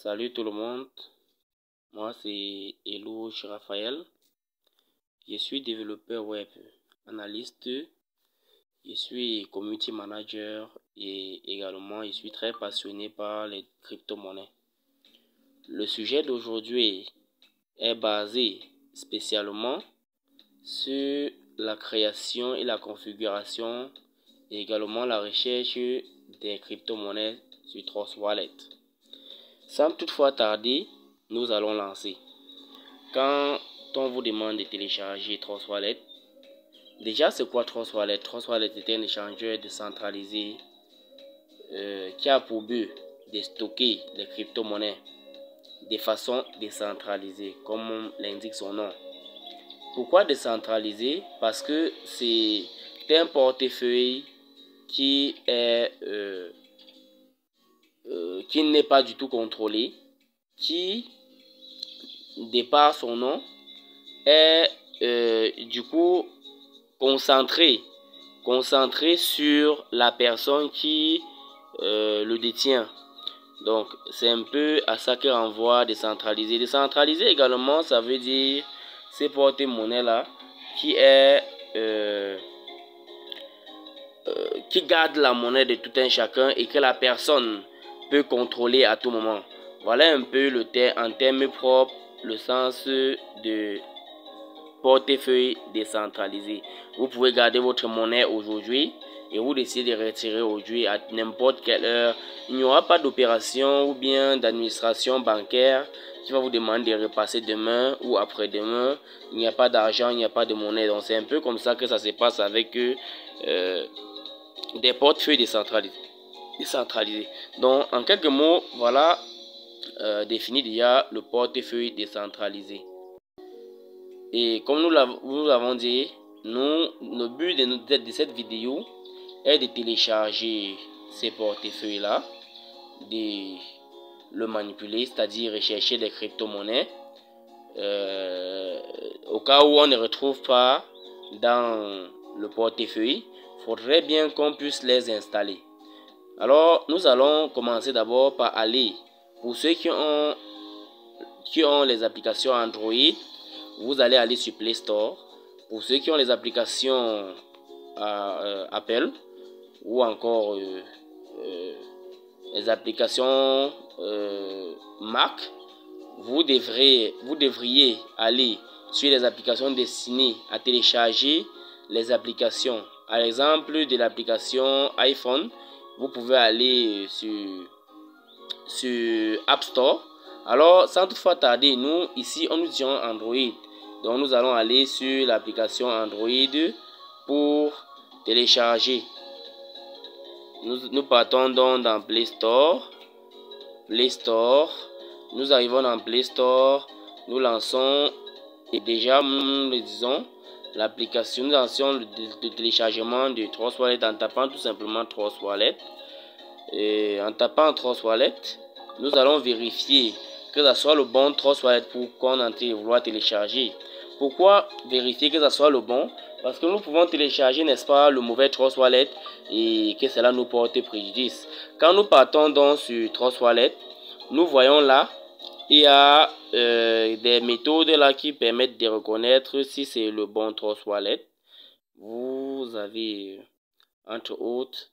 Salut tout le monde, moi c'est Elouche Raphaël, je suis développeur web, analyste, je suis community manager et également je suis très passionné par les crypto-monnaies. Le sujet d'aujourd'hui est basé spécialement sur la création et la configuration et également la recherche des crypto-monnaies sur Trust Wallet. Sans toutefois tarder, nous allons lancer. Quand on vous demande de télécharger Trust Wallet, déjà c'est quoi Trust Wallet? Trust Wallet est un échangeur décentralisé qui a pour but de stocker les crypto-monnaies de façon décentralisée, comme l'indique son nom. Pourquoi décentralisé? Parce que c'est un portefeuille qui n'est pas du tout contrôlé, qui, de par son nom, est du coup concentré sur la personne qui le détient. Donc c'est un peu à ça que renvoie décentralisé. Décentralisé également, ça veut dire ces porte-monnaie là qui est qui garde la monnaie de tout un chacun et que la personne peut contrôler à tout moment. Voilà un peu en termes propres le sens de portefeuille décentralisé. Vous pouvez garder votre monnaie aujourd'hui et vous décidez de retirer aujourd'hui à n'importe quelle heure. Il n'y aura pas d'opération ou bien d'administration bancaire qui va vous demander de repasser demain ou après-demain. Il n'y a pas d'argent, il n'y a pas de monnaie. Donc c'est un peu comme ça que ça se passe avec des portefeuilles décentralisés. Donc en quelques mots, voilà défini déjà le portefeuille décentralisé. Et comme nous l'avons dit, le but de cette vidéo est de télécharger ces portefeuilles-là, de le manipuler, c'est-à-dire rechercher des crypto-monnaies. Au cas où on ne retrouve pas dans le portefeuille, il faudrait bien qu'on puisse les installer. Alors, nous allons commencer d'abord par aller, pour ceux qui ont les applications Android, vous allez aller sur Play Store. Pour ceux qui ont les applications Apple ou encore les applications Mac, vous devriez aller sur les applications destinées à télécharger les applications. À l'exemple de l'application iPhone, vous pouvez aller sur App Store. Alors, sans toutefois tarder, nous ici on nous dit Android. Donc nous allons aller sur l'application Android pour télécharger. Nous partons donc dans Play Store. Nous arrivons dans Play Store. Nous lançons et déjà nous disons l'application. Nous lançons le téléchargement de Trust Wallet en tapant tout simplement Trust Wallet. Et en tapant Trust Wallet, nous allons vérifier que ça soit le bon Trust Wallet pour qu'on en vouloir télécharger. Pourquoi vérifier que ça soit le bon? Parce que nous pouvons télécharger, n'est-ce pas, le mauvais Trust Wallet et que cela nous porte préjudice. Quand nous partons donc sur Trust Wallet, nous voyons là, il y a des méthodes là qui permettent de reconnaître si c'est le bon Trust Wallet. Vous avez entre autres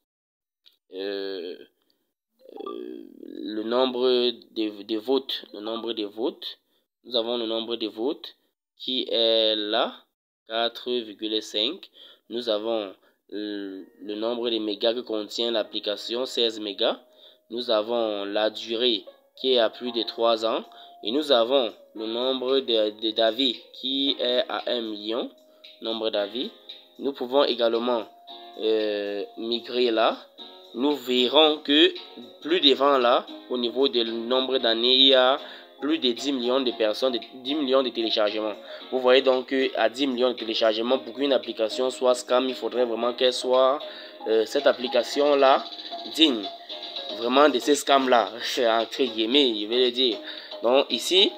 le nombre de votes. Nous avons le nombre de votes qui est là, 4,5. Nous avons le nombre de mégas que contient l'application, 16 mégas. Nous avons la durée qui est à plus de 3 ans. Et nous avons le nombre d'avis qui est à 1 million. Nombre d'avis. Nous pouvons également migrer là. Nous verrons que plus devant là, au niveau du nombre d'années, il y a plus de 10 millions de personnes, 10 millions de téléchargements. Vous voyez donc qu'à 10 millions de téléchargements, pour qu'une application soit scam, il faudrait vraiment qu'elle soit, cette application-là, digne vraiment de ces scams-là, entre guillemets, je vais le dire. Donc ici,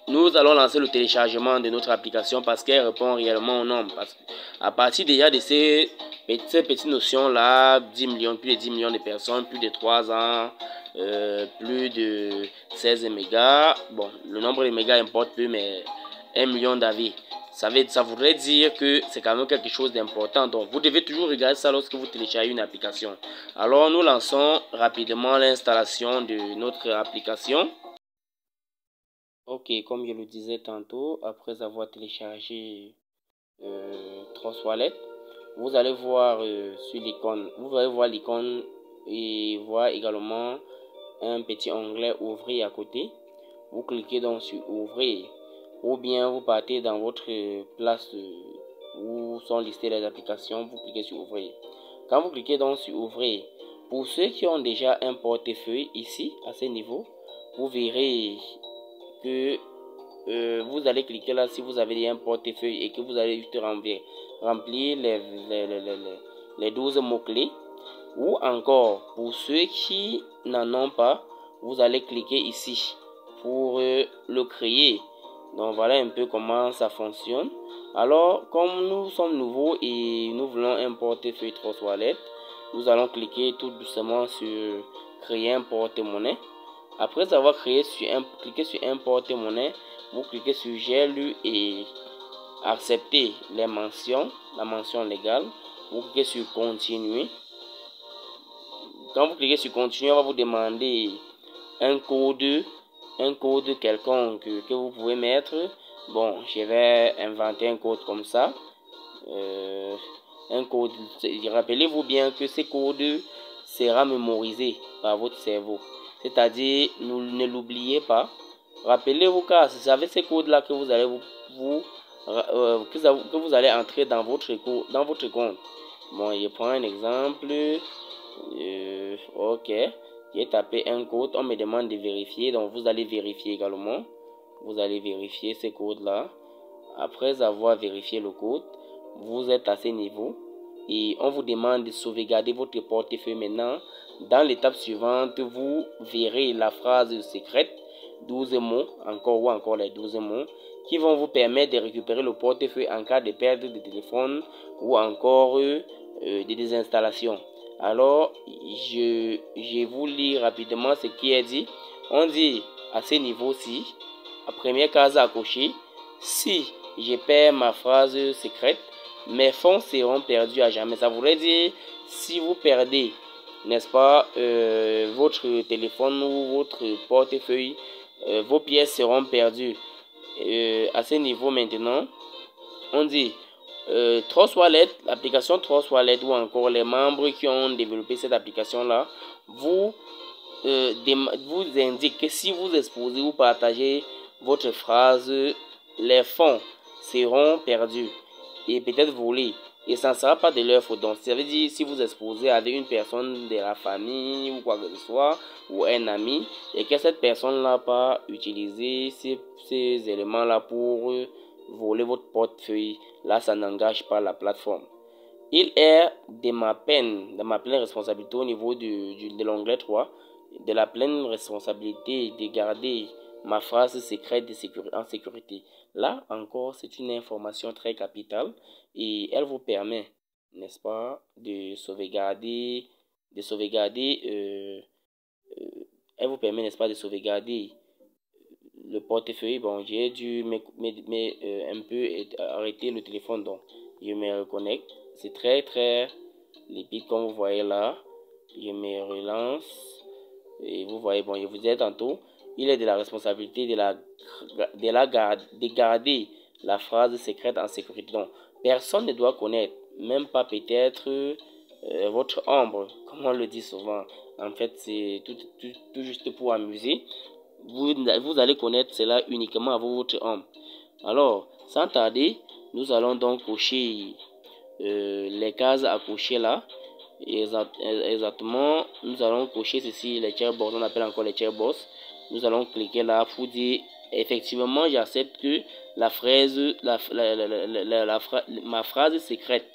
nous allons lancer le téléchargement de notre application parce qu'elle répond réellement au nombre. Parce qu'à partir déjà de ces petites notions-là, 10 millions, plus de 10 millions de personnes, plus de 3 ans, plus de 16 mégas. Bon, le nombre de mégas importe peu, mais 1 million d'avis. Ça voudrait dire que c'est quand même quelque chose d'important. Donc, vous devez toujours regarder ça lorsque vous téléchargez une application. Alors, nous lançons rapidement l'installation de notre application. Ok, comme je le disais tantôt, après avoir téléchargé Trust Wallet, vous allez voir sur l'icône, vous allez voir l'icône et voir également un petit onglet ouvrir à côté. Vous cliquez donc sur ouvrir, ou bien vous partez dans votre place où sont listées les applications, vous cliquez sur ouvrir. Quand vous cliquez donc sur ouvrir, pour ceux qui ont déjà un portefeuille ici à ce niveau, vous verrez que vous allez cliquer là si vous avez un portefeuille et que vous allez juste remplir les 12 mots-clés. Ou encore, pour ceux qui n'en ont pas, vous allez cliquer ici pour le créer. Donc voilà un peu comment ça fonctionne. Alors, comme nous sommes nouveaux et nous voulons un portefeuille Trust Wallet, nous allons cliquer tout doucement sur créer un porte-monnaie. Après avoir cliqué sur un porte-monnaie, vous cliquez sur j'ai lu et accepter la mention légale. Vous cliquez sur continuer. Quand vous cliquez sur continuer, on va vous demander un code quelconque que vous pouvez mettre. Bon, je vais inventer un code comme ça. Un code, rappelez-vous bien que ce code sera mémorisé par votre cerveau. C'est-à-dire, ne l'oubliez pas. Rappelez-vous car c'est avec ce code-là que vous allez que vous allez entrer dans votre compte. Bon, je prends un exemple. Ok, j'ai tapé un code, on me demande de vérifier, donc vous allez vérifier également. Vous allez vérifier ce code-là. Après avoir vérifié le code, vous êtes à ce niveau et on vous demande de sauvegarder votre portefeuille maintenant. Dans l'étape suivante, vous verrez la phrase secrète, 12 mots, encore les 12 mots, qui vont vous permettre de récupérer le portefeuille en cas de perte de téléphone ou encore de désinstallation. Alors, je vous lis rapidement ce qui est dit. On dit à ce niveau-ci, la première case à cocher, si je perds ma phrase secrète, mes fonds seront perdus à jamais. Ça voudrait dire, si vous perdez, n'est-ce pas, votre téléphone ou votre portefeuille, vos pièces seront perdues. À ce niveau maintenant, on dit Trust Wallet, l'application Trust Wallet ou encore les membres qui ont développé cette application-là, vous indique que si vous exposez ou partagez votre phrase, les fonds seront perdus et peut-être volés. Et ça ne sera pas de leur faute. Donc, ça veut dire si vous exposez avec une personne de la famille ou quoi que ce soit, ou un ami, et que cette personne-là pas utiliser ces éléments-là pour voler votre portefeuille, là, ça n'engage pas la plateforme. Il est de ma pleine responsabilité au niveau de l'onglet 3, de la pleine responsabilité de garder ma phrase secrète en sécurité. Là encore, c'est une information très capitale et elle vous permet, n'est-ce pas, de sauvegarder, elle vous permet, n'est-ce pas, de sauvegarder le portefeuille. Bon, j'ai dû un peu arrêter le téléphone, donc je me reconnecte. C'est très limpide comme vous voyez là. Je me relance et vous voyez, bon, je vous disais tantôt, il est de la responsabilité de garder la phrase secrète en sécurité. Donc, personne ne doit connaître, même pas peut-être votre ombre, comme on le dit souvent. En fait, c'est tout juste pour amuser. Vous allez connaître cela uniquement à votre ombre. Alors, sans tarder, nous allons donc cocher les cases à cocher là. Exactement, nous allons cocher ceci, les checkbox, on appelle encore les checkbox. Nous allons cliquer là pour dire effectivement j'accepte que ma phrase secrète,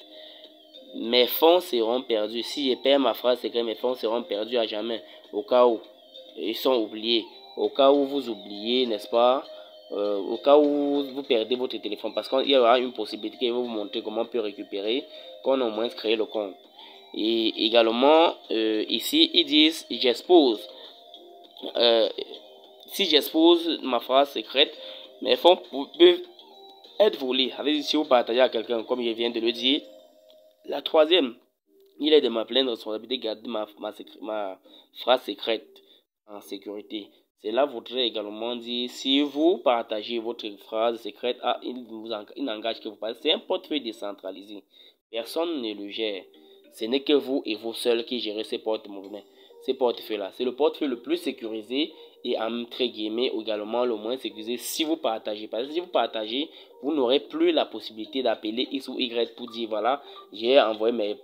mes fonds seront perdus. Si je perds ma phrase secrète, mes fonds seront perdus à jamais. Au cas où ils sont oubliés, au cas où vous oubliez, n'est-ce pas, au cas où vous perdez votre téléphone, parce qu'il y aura une possibilité qui va vous montrer comment on peut récupérer, qu'on a au moins créé le compte. Et également, ici, ils disent, j'expose si j'expose ma phrase secrète, mes fonds peuvent être volés. Si vous partagez à quelqu'un, comme je viens de le dire. La troisième, il est de ma pleine responsabilité de garder ma phrase secrète en sécurité. Cela voudrait également dire, si vous partagez votre phrase secrète, il n'engage que vous. C'est un portefeuille décentralisé. Personne ne le gère. Ce n'est que vous et vous seuls qui gérez ces portefeuilles-là. C'est le portefeuille le plus sécurisé et entre guillemets également le moins sécurisé si vous partagez. Parce que si vous partagez, vous n'aurez plus la possibilité d'appeler X ou Y pour dire voilà, j'ai envoyé mes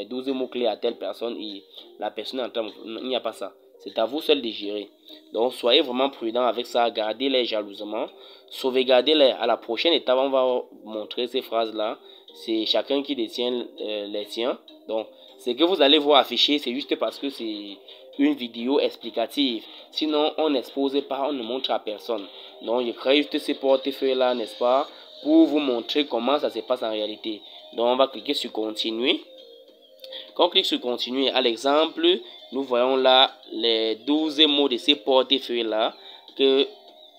12 mots-clés à telle personne et la personne entend. Il n'y a pas ça. C'est à vous seul de gérer. Donc soyez vraiment prudent avec ça, gardez-les jalousement, sauvegardez-les. À la prochaine étape, on va montrer ces phrases-là. C'est chacun qui détient les siens. Donc ce que vous allez voir afficher, c'est juste parce que c'est une vidéo explicative. Sinon, on n'expose pas, on ne montre à personne. Donc je crée juste ces portefeuilles-là, n'est-ce pas, pour vous montrer comment ça se passe en réalité. Donc on va cliquer sur continuer. Quand on clique sur continuer, à l'exemple, nous voyons là les 12 mots de ces portefeuilles-là que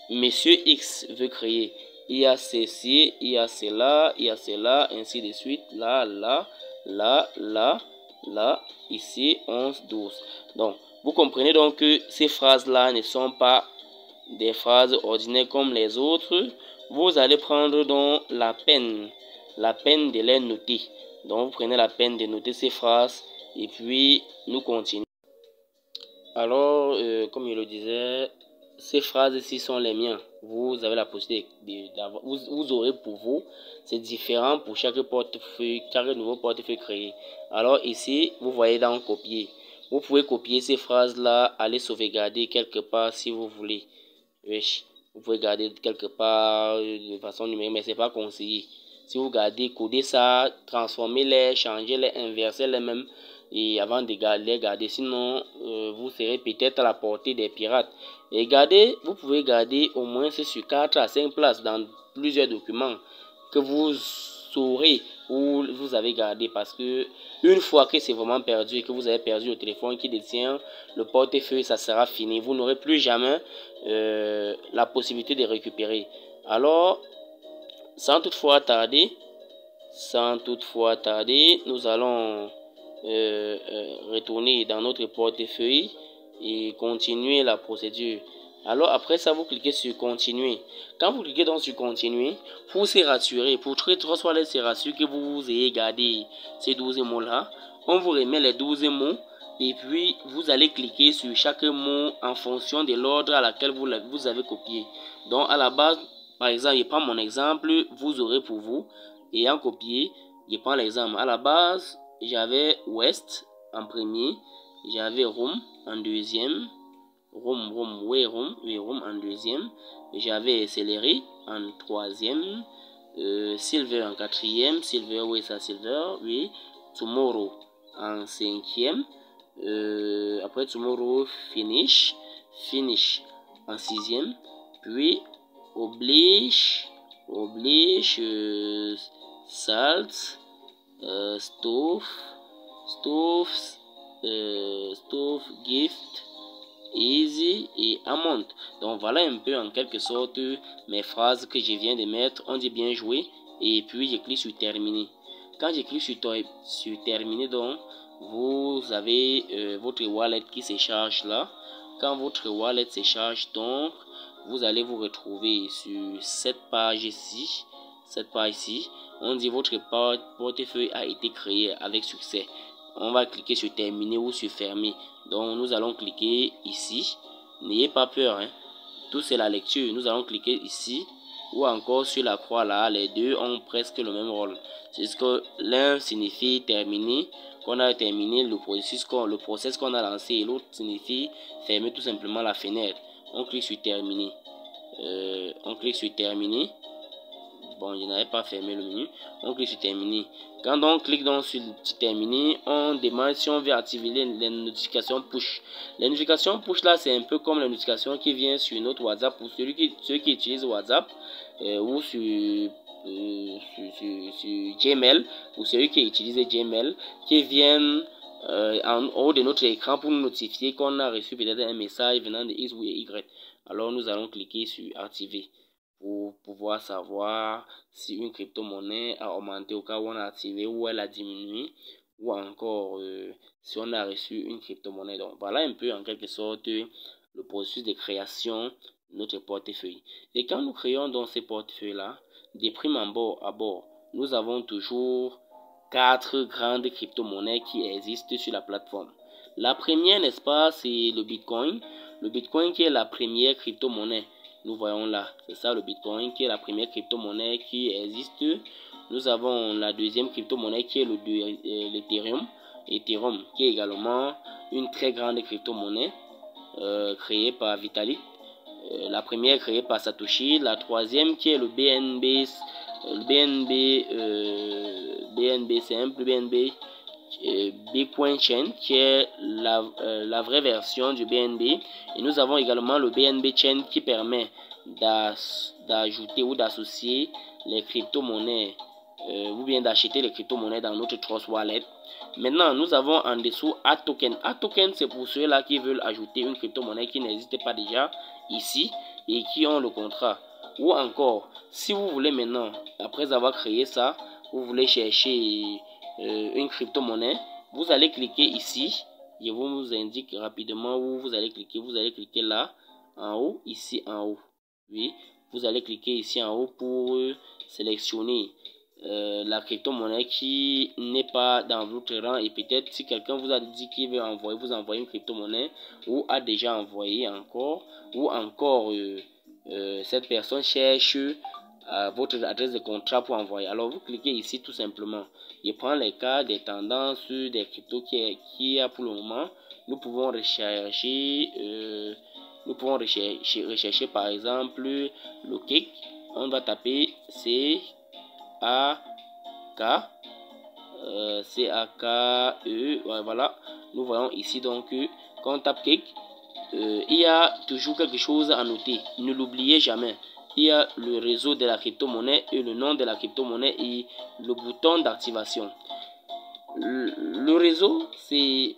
Monsieur X veut créer. Il y a ceci, il y a cela, il y a cela, ainsi de suite. Là, là, là, là, là, ici, 11, 12. Donc, vous comprenez donc que ces phrases-là ne sont pas des phrases ordinaires comme les autres. Vous allez prendre donc la peine de les noter. Donc, vous prenez la peine de noter ces phrases et puis nous continuons. Alors, comme je le disais, ces phrases-ci sont les miens. Vous avez la possibilité d'avoir, vous aurez pour vous, c'est différent pour chaque portefeuille, chaque nouveau portefeuille créé. Alors ici, vous voyez dans copier. Vous pouvez copier ces phrases-là, aller sauvegarder quelque part si vous voulez. Oui, vous pouvez garder quelque part de façon numérique, mais c'est pas conseillé. Si vous gardez, codez ça, transformez-les, changez-les, inversez-les même et avant de les garder, sinon vous serez peut-être à la portée des pirates. Et gardez, vous pouvez garder au moins sur 4 à 5 places dans plusieurs documents que vous saurez où vous avez gardé, parce que une fois que c'est vraiment perdu et que vous avez perdu le téléphone qui détient le portefeuille, ça sera fini. Vous n'aurez plus jamais la possibilité de récupérer. Alors, sans toutefois tarder, nous allons retourner dans notre portefeuille et continuer la procédure. Alors après ça, vous cliquez sur continuer. Quand vous cliquez donc sur continuer, pour se rassurer, pour très souvent se rassurer que vous ayez gardé ces 12 mots là, on vous remet les 12 mots et puis vous allez cliquer sur chaque mot en fonction de l'ordre à laquelle vous avez copié. Donc à la base, par exemple, je prends mon exemple, vous aurez pour vous, ayant copié, je prends l'exemple. À la base, j'avais West en premier, j'avais Room en deuxième, Room en deuxième, j'avais Celery en troisième, Silver en quatrième, Silver, oui, Tomorrow en cinquième, après Tomorrow, Finish en sixième, puis Oblige, Salt, Stove, Gift, Easy et Amount. Donc voilà un peu en quelque sorte mes phrases que je viens de mettre. On dit bien joué et puis je clique sur terminer. Quand je clique sur terminer, donc vous avez votre wallet qui se charge là. Quand votre wallet se charge, donc vous allez vous retrouver sur cette page ici. On dit votre portefeuille a été créé avec succès. On va cliquer sur terminer ou sur fermer. Donc nous allons cliquer ici. N'ayez pas peur, hein. Tout c'est la lecture. Nous allons cliquer ici ou encore sur la croix là. Les deux ont presque le même rôle. C'est ce que l'un signifie terminer, qu'on a terminé le processus qu'on a lancé, et l'autre signifie fermer tout simplement la fenêtre. On clique sur terminer. Bon, je n'avais pas fermé le menu. On clique sur terminer. Quand on clique donc sur terminer, on demande si on veut activer les notifications push. Les notifications push là, c'est un peu comme les notifications qui viennent sur notre WhatsApp pour ceux qui utilisent WhatsApp ou sur Gmail, ou celui qui utilise Gmail, qui viennent en haut de notre écran pour nous notifier qu'on a reçu peut-être un message venant de X ou Y. Alors nous allons cliquer sur activer pour pouvoir savoir si une crypto-monnaie a augmenté au cas où on a activé ou elle a diminué, ou encore si on a reçu une crypto-monnaie. Donc voilà un peu en quelque sorte le processus de création de notre portefeuille. Et quand nous créons donc ces portefeuilles-là, de prime abord, nous avons toujours 4 grandes crypto-monnaies qui existent sur la plateforme. La première, n'est-ce pas, c'est le Bitcoin. Le Bitcoin qui est la première crypto-monnaie. Nous voyons là, c'est ça le Bitcoin qui est la première crypto-monnaie qui existe. Nous avons la deuxième crypto-monnaie qui est l'Ethereum. Ethereum qui est également une très grande crypto-monnaie créée par Vitalik. La première créée par Satoshi. La troisième qui est le BNB simple, BNB Bitcoin Chain qui est la vraie version du BNB. Et nous avons également le BNB Chain qui permet d'ajouter ou d'associer les crypto-monnaies ou bien d'acheter les crypto-monnaies dans notre Trust Wallet. Maintenant, nous avons en dessous AToken. AToken, c'est pour ceux-là qui veulent ajouter une crypto-monnaie qui n'existe pas déjà ici et qui ont le contrat. Ou encore, si vous voulez maintenant, après avoir créé ça, vous voulez chercher une crypto-monnaie, vous allez cliquer ici. Je vous indique rapidement où vous allez cliquer. Vous allez cliquer là, en haut, ici en haut. Oui, vous allez cliquer ici en haut pour sélectionner la crypto-monnaie qui n'est pas dans votre rang. Et peut-être si quelqu'un vous a dit qu'il veut vous envoyer une crypto-monnaie ou a déjà envoyé encore, ou encore cette personne cherche votre adresse de contrat pour envoyer. Alors vous cliquez ici tout simplement. Je prends les cas des tendances des cryptos qui y a pour le moment. Nous pouvons rechercher par exemple le CAC. On va taper C-A-K C-A-K-E. Voilà, nous voyons ici donc quand on tape CAC, il y a toujours quelque chose à noter. Ne l'oubliez jamais. Il y a le réseau de la crypto-monnaie et le nom de la crypto-monnaie et le bouton d'activation. Le réseau, c'est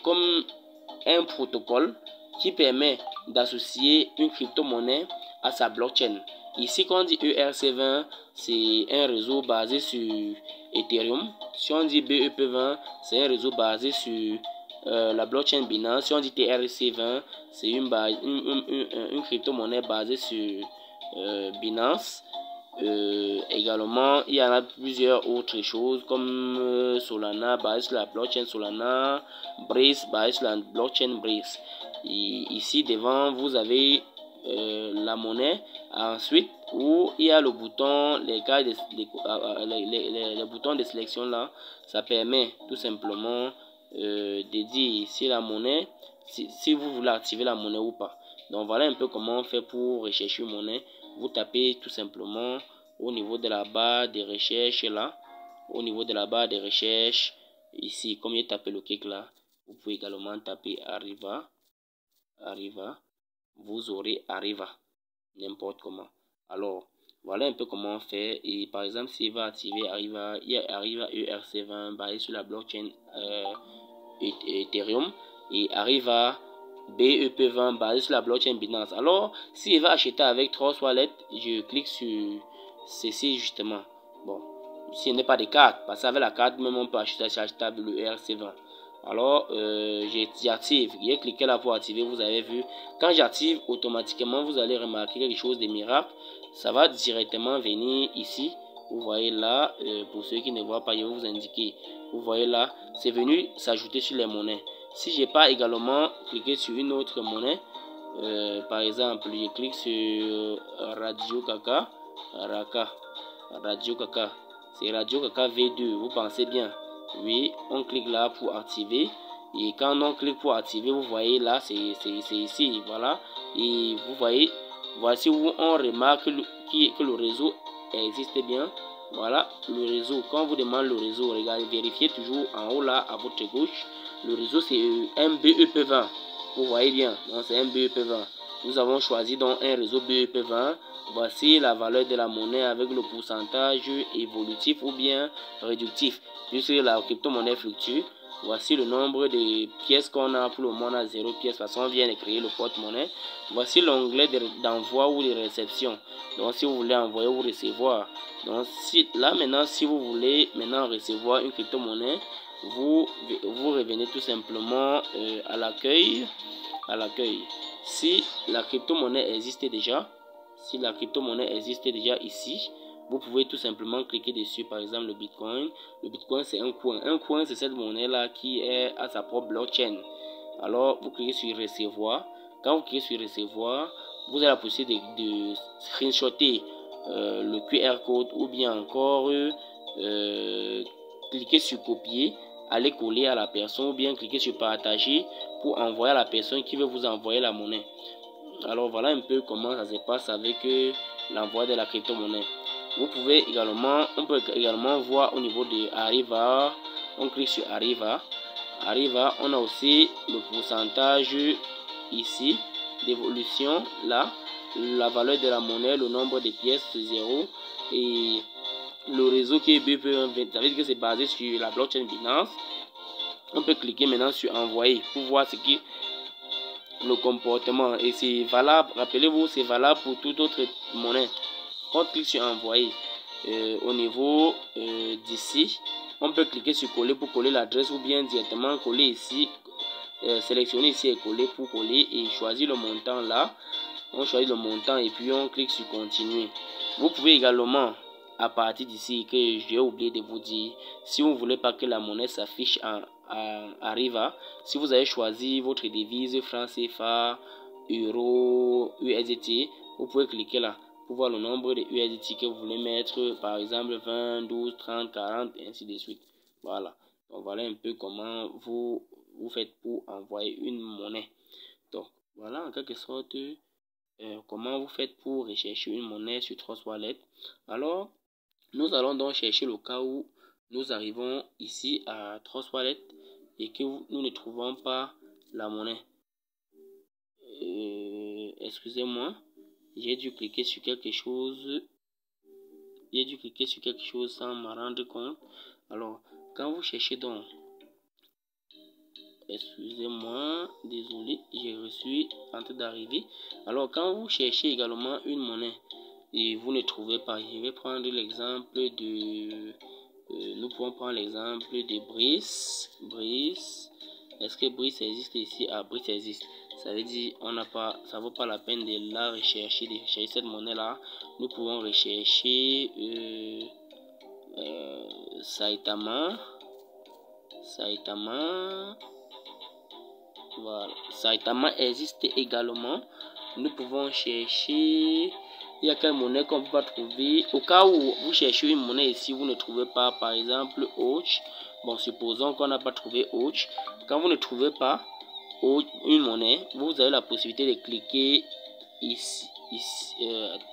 comme un protocole qui permet d'associer une crypto-monnaie à sa blockchain. Ici, quand on dit ERC20, c'est un réseau basé sur Ethereum. Si on dit BEP20, c'est un réseau basé sur la blockchain Binance. Si on dit TRC20, c'est une crypto-monnaie basée sur Binance. Également, il y en a plusieurs autres choses comme Solana basée sur la blockchain Solana, Breeze basée sur la blockchain Breeze. Et ici devant, vous avez la monnaie. Ensuite, où il y a le bouton, les boutons de sélection là, ça permet tout simplement de dire si la monnaie, si vous voulez activer la monnaie ou pas. Donc voilà un peu comment on fait pour rechercher une monnaie. Vous tapez tout simplement au niveau de la barre de recherche là, au niveau de la barre de recherche ici, comme j'ai tapé le clic là, vous pouvez également taper Arriva, vous aurez Arriva, n'importe comment. Alors voilà un peu comment on fait. Et par exemple, s'il va activer Arriva, il y a Arriva ERC20 basé sur la blockchain Ethereum et Arriva BEP20 basé sur la blockchain Binance. Alors, s'il va acheter avec Trust Wallet, je clique sur ceci justement. Bon, s'il n'est pas de carte, parce qu'avec la carte, même on peut acheter achetable le ERC20. Alors, j'active. J'ai cliqué là pour activer. Vous avez vu, quand j'active, automatiquement, vous allez remarquer quelque chose de miracle. Ça va directement venir ici. Vous voyez là, pour ceux qui ne voient pas, je vais vous indiquer. Vous voyez là, c'est venu s'ajouter sur les monnaies. Si j'ai pas également cliqué sur une autre monnaie, par exemple, je clique sur Radio Kaka, Radio Kaka, c'est Radio Kaka V2, vous pensez bien. Oui, on clique là pour activer. Et quand on clique pour activer, vous voyez là, c'est ici, voilà. Et vous voyez, voici où on remarque que le réseau existe bien. Voilà le réseau. Quand on vous demande le réseau, regardez, vérifiez toujours en haut là à votre gauche. Le réseau c'est un BEP20. Vous voyez bien, c'est un BEP20. Nous avons choisi donc un réseau BEP20. Voici la valeur de la monnaie avec le pourcentage évolutif ou bien réductif. Puisque la crypto-monnaie fluctue, Voici le nombre de pièces qu'on a. Pour le moment, on a 0 pièces parce qu'on vient de créer le porte-monnaie. Voici l'onglet d'envoi ou de réception. Donc, si vous voulez envoyer ou recevoir. Donc, là, maintenant, si vous voulez maintenant recevoir une crypto-monnaie, vous revenez tout simplement à l'accueil. Si la crypto-monnaie existe déjà, ici, vous pouvez tout simplement cliquer dessus. Par exemple, le Bitcoin. Le Bitcoin, c'est un coin. Un coin, c'est cette monnaie-là qui est à sa propre blockchain. Alors, vous cliquez sur recevoir. Quand vous cliquez sur recevoir, vous avez la possibilité de screenshotter le QR code ou bien encore cliquer sur copier, aller coller à la personne ou bien cliquer sur partager pour envoyer à la personne qui veut vous envoyer la monnaie. Alors voilà un peu comment ça se passe avec l'envoi de la crypto-monnaie. On peut également voir au niveau de Arriva. On clique sur Arriva. On a aussi le pourcentage ici d'évolution là, la valeur de la monnaie, le nombre de pièces, 0 et le réseau qui est BP120. Ça veut dire que c'est basé sur la blockchain Binance. On peut cliquer maintenant sur envoyer pour voir ce qui le comportement, et c'est valable, rappelez-vous, c'est valable pour toute autre monnaie. On clique sur envoyer au niveau d'ici, on peut cliquer sur coller pour coller l'adresse ou bien directement coller ici, sélectionner ici et coller pour coller et choisir le montant là. On choisit le montant et puis on clique sur continuer. Vous pouvez également, à partir d'ici, que j'ai oublié de vous dire, si vous ne voulez pas que la monnaie s'affiche en Arriva, si vous avez choisi votre devise franc CFA, euro, USDT, vous pouvez cliquer là pour voir le nombre de USDT que vous voulez mettre, par exemple 20, 12, 30, 40 et ainsi de suite. Voilà, donc voilà un peu comment vous faites pour envoyer une monnaie. Donc voilà en quelque sorte comment vous faites pour rechercher une monnaie sur Trust Wallet. Alors nous allons donc chercher le cas où nous arrivons ici à Trust Wallet et que nous ne trouvons pas la monnaie. Excusez-moi, j'ai dû cliquer sur quelque chose. Sans me rendre compte. Alors, quand vous cherchez donc, excusez-moi, désolé, j'ai reçu en train d'arriver. Alors, quand vous cherchez également une monnaie et vous ne trouvez pas, je vais prendre l'exemple de nous pouvons prendre l'exemple de Brice. Est-ce que Brice existe ici? Ah, Brice existe. Ça veut dire ça vaut pas la peine de la rechercher, de rechercher cette monnaie là. Nous pouvons rechercher Saitama. Voilà, Saitama existe également. Nous pouvons chercher. Il y a quelle monnaie qu'on ne peut pas trouver. Au cas où vous cherchez une monnaie ici, vous ne trouvez pas, par exemple, Och. Bon, supposons qu'on n'a pas trouvé Och. Quand vous ne trouvez pas une monnaie, vous avez la possibilité de cliquer ici,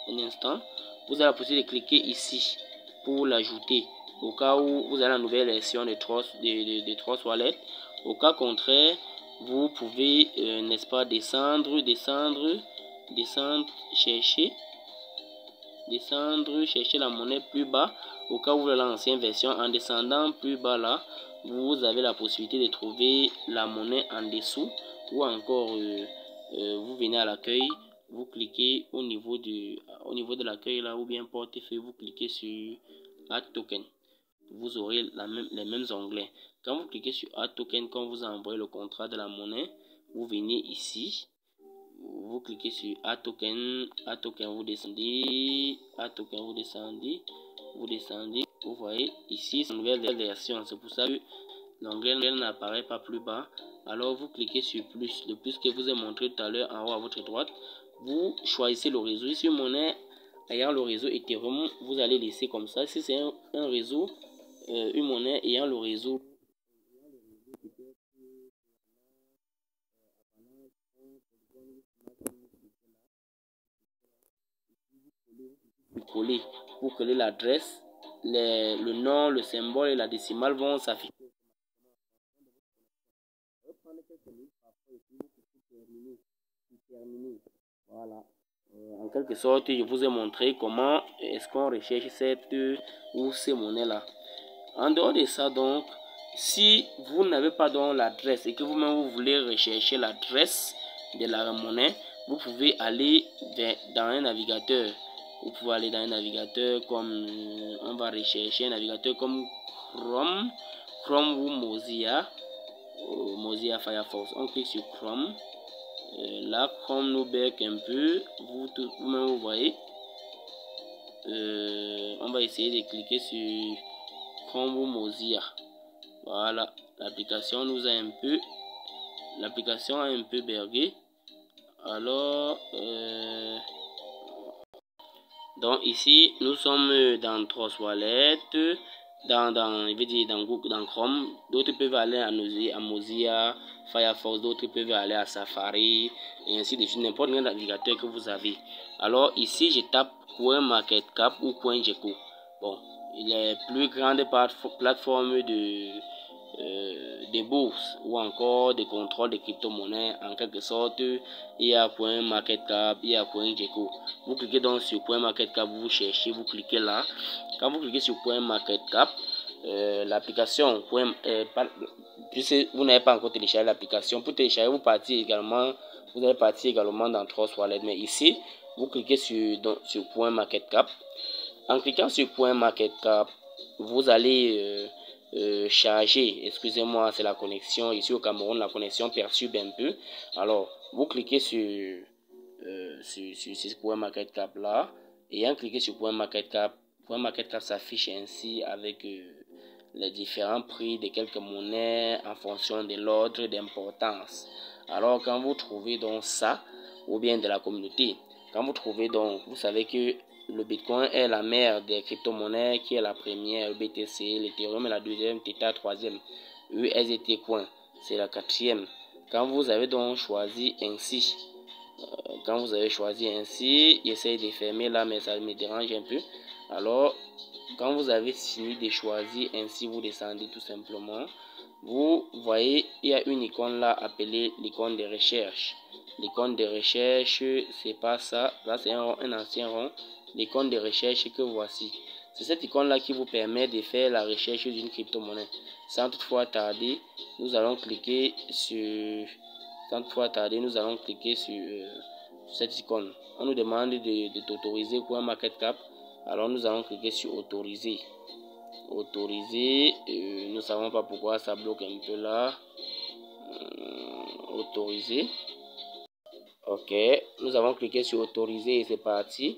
un instant. Vous avez la possibilité de cliquer ici pour l'ajouter. Au cas où vous avez la nouvelle version de Trust Wallet. Au cas contraire, vous pouvez, n'est-ce pas, descendre, chercher la monnaie plus bas. Au cas où vous avez l'ancienne version, en descendant plus bas là, vous avez la possibilité de trouver la monnaie en dessous. Ou encore, vous venez à l'accueil, vous cliquez au niveau de l'accueil là, ou bien portefeuille, vous cliquez sur Add Token. Vous aurez les mêmes onglets. Quand vous cliquez sur Add Token, quand vous envoyez le contrat de la monnaie, vous venez ici, vous cliquez sur Add Token, vous descendez, vous voyez ici c'est une nouvelle version. C'est pour ça que l'onglet n'apparaît pas plus bas. Alors vous cliquez sur plus, le plus que vous ai montré tout à l'heure en haut à votre droite. Vous choisissez le réseau. Si une monnaie ayant le réseau Ethereum, vous allez laisser comme ça. Si c'est un réseau, une monnaie ayant le réseau coller pour coller l'adresse, le nom, le symbole et la décimale vont s'afficher. Voilà. En quelque sorte, je vous ai montré comment est-ce qu'on recherche cette ou ces monnaies là. En dehors de ça, donc, si vous n'avez pas donc l'adresse et que vous-même vous voulez rechercher l'adresse de la monnaie, vous pouvez aller dans un navigateur. Vous pouvez aller dans un navigateur comme on va rechercher un navigateur comme Chrome ou Mozilla Firefox. On clique sur Chrome. Là, Chrome nous bec un peu. Vous-même vous voyez. On va essayer de cliquer sur Chrome ou Mozilla. Voilà, l'application nous a un peu, l'application a un peu bergué. Alors, donc ici nous sommes dans Trust Wallet, dans Chrome. D'autres peuvent aller à Mozilla Firefox, d'autres peuvent aller à Safari et ainsi de suite, n'importe quel navigateur que vous avez. Alors ici je tape CoinMarketCap ou CoinGecko. Bon, les plus grandes plateformes des bourses ou encore des contrôles de crypto-monnaies, en quelque sorte, il y a CoinMarketCap, il y a CoinGecko. Vous cliquez donc sur CoinMarketCap, vous cherchez, vous cliquez là. Quand vous cliquez sur CoinMarketCap, l'application, puisque vous n'avez pas encore téléchargé l'application, pour télécharger, vous allez partir également dans Trust Wallet. Mais ici, vous cliquez sur CoinMarketCap. En cliquant sur CoinMarketCap, vous allez charger, excusez-moi, c'est la connexion. Ici au Cameroun, la connexion perturbe un peu. Alors, vous cliquez sur CoinMarketCap là. Et en cliquant sur CoinMarketCap s'affiche ainsi avec les différents prix de quelques monnaies en fonction de l'ordre d'importance. Alors, quand vous trouvez donc ça, ou bien de la communauté, quand vous trouvez donc, vous savez que le Bitcoin est la mère des crypto-monnaies, qui est la première, le BTC, l'Ethereum est la deuxième, Theta troisième, USDT Coin, c'est la quatrième. Quand vous avez donc choisi ainsi, j'essaie de fermer là, mais ça me dérange un peu. Alors, quand vous avez fini de choisir ainsi, vous descendez tout simplement. Vous voyez, il y a une icône là appelée l'icône de recherche. L'icône de recherche, c'est pas ça. Là, c'est un ancien rond. L'icône de recherche que voici. C'est cette icône là qui vous permet de faire la recherche d'une crypto-monnaie. Sans toutefois tarder, nous allons cliquer sur cette icône. On nous demande de t'autoriser CoinMarketCap. Alors nous allons cliquer sur autoriser. Nous ne savons pas pourquoi ça bloque un peu là. Autoriser. Ok, nous avons cliqué sur autoriser et c'est parti.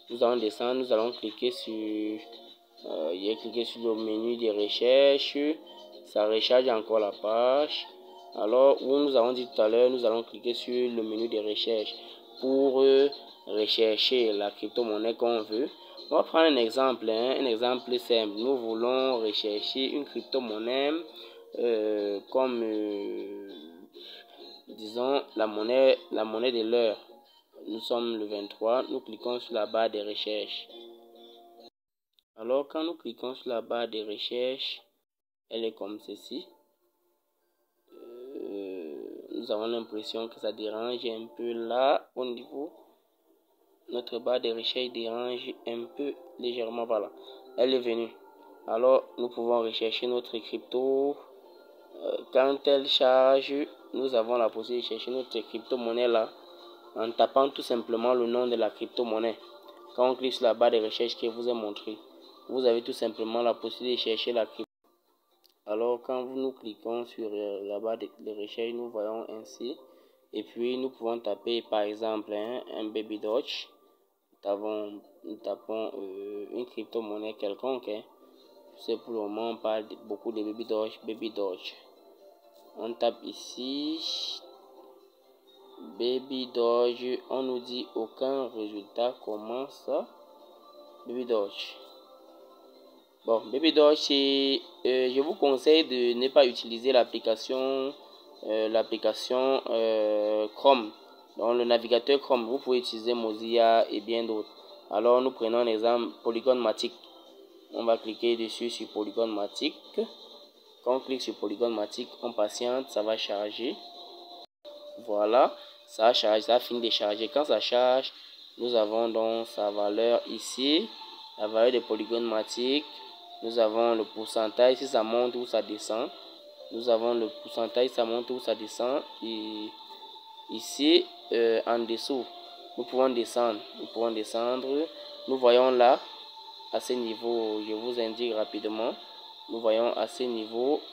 Nous allons descendre, nous allons cliquer sur j'ai cliqué sur le menu de recherche. Ça recharge encore la page. Alors, où nous avons dit tout à l'heure, nous allons cliquer sur le menu de recherche pour rechercher la crypto-monnaie qu'on veut. On va prendre un exemple simple. Nous voulons rechercher une crypto-monnaie comme disons la monnaie de l'heure. Nous sommes le 23, nous cliquons sur la barre de recherche. Alors quand nous cliquons sur la barre de recherche, elle est comme ceci. Nous avons l'impression que ça dérange un peu là au niveau. Notre barre de recherche dérange un peu légèrement, voilà. Elle est venue. Alors nous pouvons rechercher notre crypto. Quand elle charge, nous avons la possibilité de chercher notre crypto-monnaie là en tapant tout simplement le nom de la crypto-monnaie. Quand on clique sur la barre de recherche que je vous ai montré, vous avez tout simplement la possibilité de chercher la crypto. Alors quand nous cliquons sur la barre de recherche, nous voyons ainsi. Et puis nous pouvons taper par exemple un Baby Doge. Nous tapons une crypto-monnaie quelconque. C'est pour le moment, on parle beaucoup de Baby Doge. On tape ici Baby Doge, on nous dit aucun résultat. Comment ça? Baby Doge. Bon, Baby Doge, je vous conseille de ne pas utiliser l'application Chrome. Dans le navigateur Chrome, vous pouvez utiliser Mozilla et bien d'autres. Alors nous prenons un exemple, Polygon-Matic. On va cliquer dessus sur Polygon-Matic. Quand on clique sur Polygon-Matic, on patiente, ça va charger. Voilà, ça charge, ça finit de charger. Quand ça charge, nous avons donc sa valeur ici, la valeur de Polygon-Matic. Nous avons le pourcentage, si ça monte ou ça descend. Nous avons le pourcentage, ça monte ou ça descend. Et ici, en dessous, nous pouvons descendre. Nous voyons là, à ce niveau, je vous indique rapidement. Nous voyons à ce niveau-là,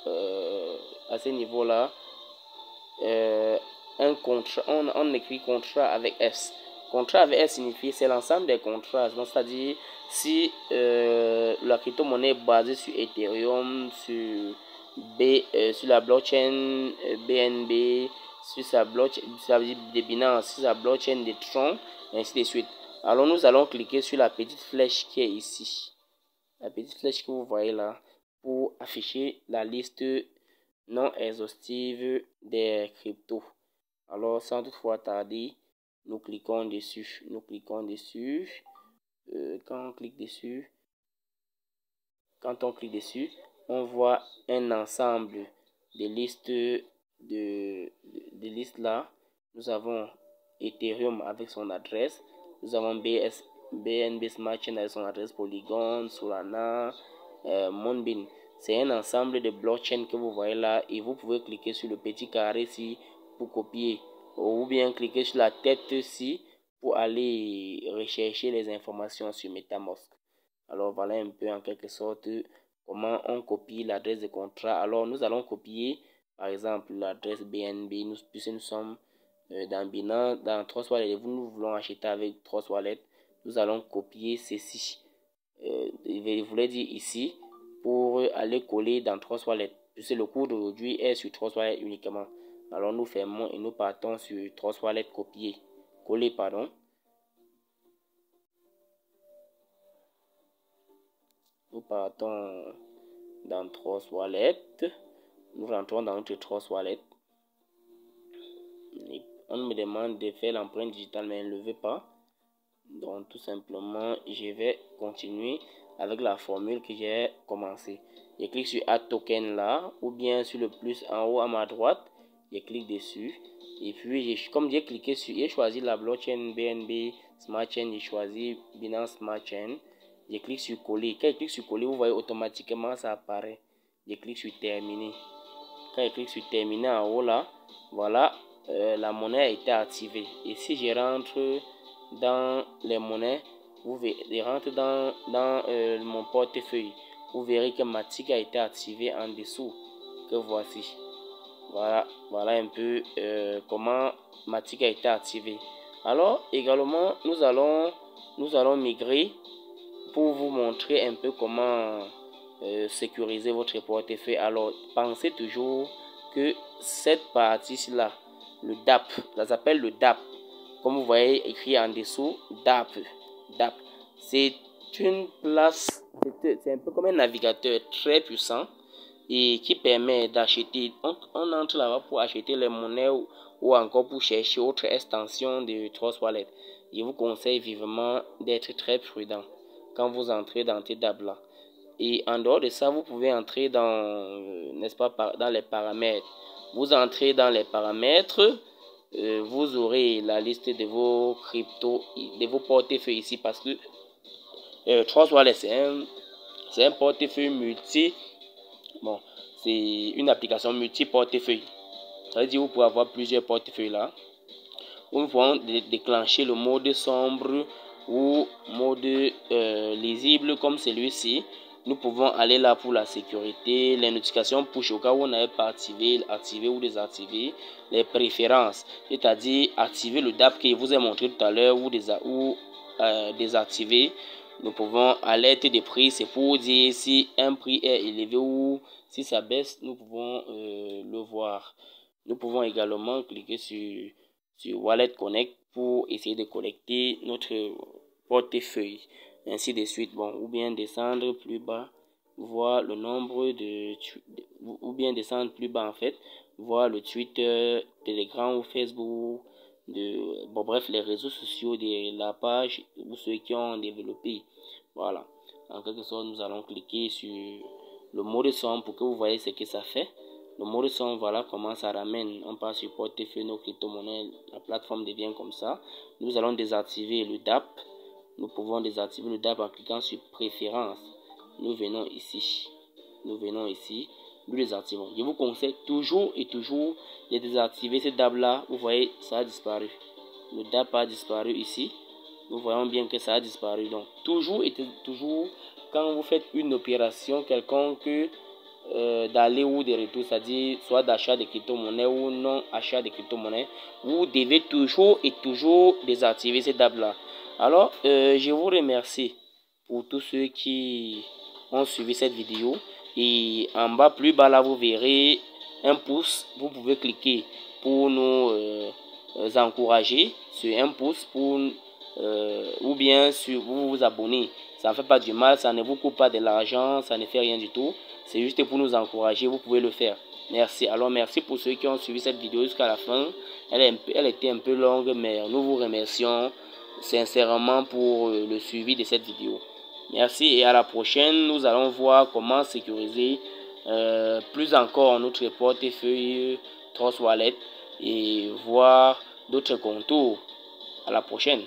un contrat. On écrit contrat avec S. Contrat avec S signifie c'est l'ensemble des contrats. C'est-à-dire si la crypto-monnaie est basée sur Ethereum, sur la blockchain BNB, sur sa blockchain de Binance, sur sa blockchain de Tron, et ainsi de suite. Alors nous allons cliquer sur la petite flèche qui est ici. La petite flèche que vous voyez là pour afficher la liste non exhaustive des cryptos. Alors sans toutefois tarder, nous cliquons dessus. Quand on clique dessus, on voit un ensemble de listes là. Nous avons Ethereum avec son adresse. Nous avons BNB Smart Chain avec son adresse, Polygon, Solana, Monbean. C'est un ensemble de blockchains que vous voyez là et vous pouvez cliquer sur le petit carré ici pour copier ou bien cliquer sur la tête ici pour aller rechercher les informations sur MetaMask. Alors voilà un peu en quelque sorte comment on copie l'adresse de contrat. Alors nous allons copier par exemple l'adresse BNB, puisque nous sommes dans Binance, dans Trust Wallet, nous voulons acheter avec Trust Wallet, nous allons copier ceci. Je voulais dire ici pour aller coller dans Trust Wallet, puisque le cours d'aujourd'hui est sur Trust Wallet uniquement. Alors nous fermons et nous partons sur Trust Wallet coller pardon. Nous partons dans Trust Wallet. Nous rentrons dans notre Trust Wallet. On me demande de faire l'empreinte digitale, mais elle ne le veut pas. Donc tout simplement, je vais continuer avec la formule que j'ai commencé. Je clique sur Add Token là, ou bien sur le plus en haut à ma droite. Je clique dessus. Et puis, comme j'ai cliqué sur, j'ai choisi la blockchain BNB Smart Chain, j'ai choisi Binance Smart Chain. Je clique sur coller. Quand je clique sur coller, vous voyez automatiquement ça apparaît. Je clique sur terminer. Quand je clique sur terminer en haut là, voilà, la monnaie a été activée. Et si je rentre dans les monnaies, vous verrez, je rentre dans mon portefeuille, vous verrez que Matic a été activé en dessous. Que voici. Voilà un peu comment Matic a été activé. Alors également, nous allons migrer pour vous montrer un peu comment sécuriser votre portefeuille. Alors pensez toujours que cette partie-là, le DAP, ça s'appelle le DAP. Comme vous voyez écrit en dessous, DAP. C'est une place, c'est un peu comme un navigateur très puissant et qui permet d'acheter. On entre là-bas pour acheter les monnaies ou encore pour chercher autre extension de Trust Wallet. Je vous conseille vivement d'être très prudent quand vous entrez dans ces DAP là. Et en dehors de ça, vous pouvez entrer dans, n'est-ce pas, dans les paramètres. Vous entrez dans les paramètres, vous aurez la liste de vos cryptos, de vos portefeuilles ici parce que Trust Wallet c'est un portefeuille multi. Bon, c'est une application multi-portefeuille. Ça veut dire que vous pouvez avoir plusieurs portefeuilles là. Nous pouvons déclencher le mode sombre ou mode lisible comme celui-ci. Nous pouvons aller là pour la sécurité, les notifications push au cas où on n'avait pas activé ou désactivé, les préférences, c'est-à-dire activer le DAP que je vous ai montré tout à l'heure ou désactiver. Nous pouvons alerte des prix, c'est pour dire si un prix est élevé ou si ça baisse, nous pouvons le voir. Nous pouvons également cliquer sur Wallet Connect pour essayer de collecter notre portefeuille, ainsi de suite. Bon, ou bien descendre plus bas, voir le nombre ou bien descendre plus bas en fait, voir le Twitter, Telegram ou Facebook, bon bref, les réseaux sociaux de la page ou ceux qui ont développé. Voilà, en quelque sorte, nous allons cliquer sur le mot de son pour que vous voyez ce que ça fait. Le mot de son, voilà comment ça ramène. On passe sur portefeuille, nos crypto-monnaies, la plateforme devient comme ça. Nous allons désactiver le DAP. Nous pouvons désactiver le DAP en cliquant sur préférences. Nous venons ici. nous désactivons. Je vous conseille toujours et toujours de désactiver cette DAB là. Vous voyez, ça a disparu. Le DAB a disparu ici. Nous voyons bien que ça a disparu. Donc, toujours et toujours, quand vous faites une opération quelconque d'aller ou de retour, c'est-à-dire soit d'achat de crypto-monnaie ou non achat de crypto-monnaie, vous devez toujours et toujours désactiver cette DAB là. Alors, je vous remercie pour tous ceux qui ont suivi cette vidéo. Et en bas, plus bas là, vous verrez un pouce. Vous pouvez cliquer pour nous encourager sur un pouce pour, ou bien sur vous abonner. Ça ne fait pas du mal, ça ne vous coûte pas de l'argent, ça ne fait rien du tout. C'est juste pour nous encourager, vous pouvez le faire. Merci. Alors merci pour ceux qui ont suivi cette vidéo jusqu'à la fin. Elle était un peu longue, mais nous vous remercions sincèrement pour le suivi de cette vidéo. Merci et à la prochaine. Nous allons voir comment sécuriser plus encore notre portefeuille Trust Wallet et voir d'autres contours. À la prochaine.